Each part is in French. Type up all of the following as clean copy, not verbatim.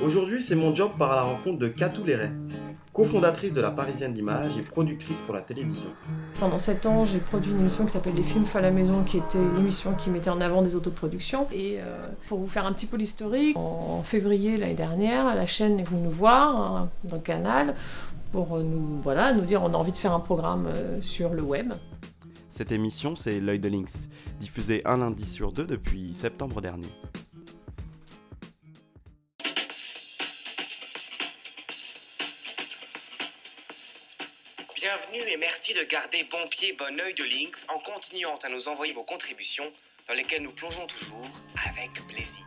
Aujourd'hui, c'est mon job par à la rencontre de Katou Léret, cofondatrice de la Parisienne d'Images et productrice pour la télévision. Pendant 7 ans, j'ai produit une émission qui s'appelle Les films faits à la maison, qui était l'émission qui mettait en avant des autoproductions. Et pour vous faire un petit peu l'historique, en février l'année dernière, la chaîne est venue nous voir dans le canal pour nous dire on a envie de faire un programme sur le web. Cette émission, c'est L'œil de Lynx, diffusée un lundi sur 2 depuis septembre dernier. Bienvenue et merci de garder bon pied, bon œil de Lynx en continuant à nous envoyer vos contributions dans lesquelles nous plongeons toujours avec plaisir.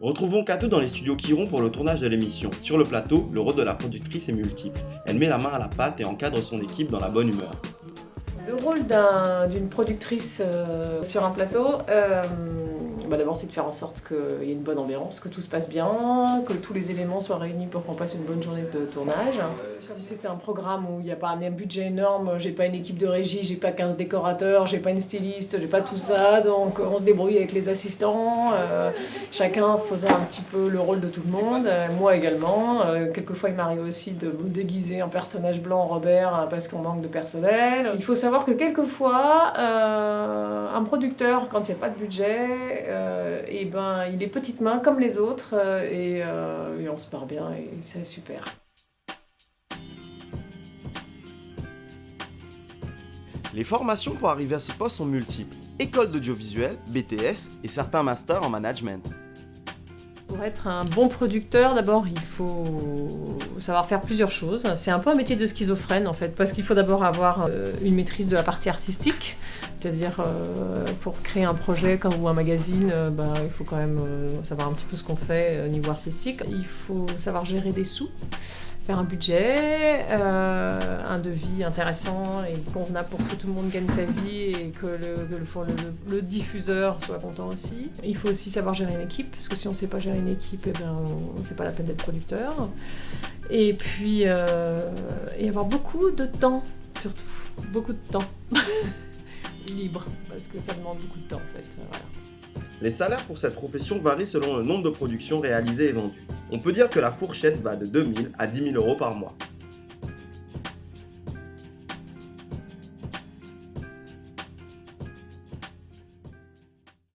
Retrouvons Katou dans les studios Chiron pour le tournage de l'émission. Sur le plateau, le rôle de la productrice est multiple. Elle met la main à la pâte et encadre son équipe dans la bonne humeur. Le rôle d'une productrice sur un plateau, d'abord c'est de faire en sorte qu'il y ait une bonne ambiance, que tout se passe bien, que tous les éléments soient réunis pour qu'on passe une bonne journée de tournage. Comme c'était un programme où il n'y a pas un budget énorme, j'ai pas une équipe de régie, j'ai pas 15 décorateurs, j'ai pas une styliste, j'ai pas tout ça, donc on se débrouille avec les assistants, chacun faisant un petit peu le rôle de tout le monde, moi également. Quelquefois il m'arrive aussi de me déguiser en personnage blanc Robert parce qu'on manque de personnel. Il faut savoir que quelquefois, un producteur, quand il n'y a pas de budget, il est petites mains comme les autres et on se part bien et c'est super. Les formations pour arriver à ce poste sont multiples. École d'audiovisuel, BTS et certains masters en management. Pour être un bon producteur, d'abord, il faut savoir faire plusieurs choses. C'est un peu un métier de schizophrène, en fait, parce qu'il faut d'abord avoir une maîtrise de la partie artistique, c'est-à-dire pour créer un projet ou un magazine, il faut quand même savoir un petit peu ce qu'on fait au niveau artistique. Il faut savoir gérer des sous, faire un budget, un devis intéressant et convenable pour que tout le monde gagne sa vie et que le diffuseur soit content aussi. Il faut aussi savoir gérer une équipe, parce que si on ne sait pas gérer une équipe, c'est pas la peine d'être producteur. Et puis, et avoir beaucoup de temps, surtout, beaucoup de temps libre, parce que ça demande beaucoup de temps en fait. Voilà. Les salaires pour cette profession varient selon le nombre de productions réalisées et vendues. On peut dire que la fourchette va de 2 000 à 10 000 euros par mois.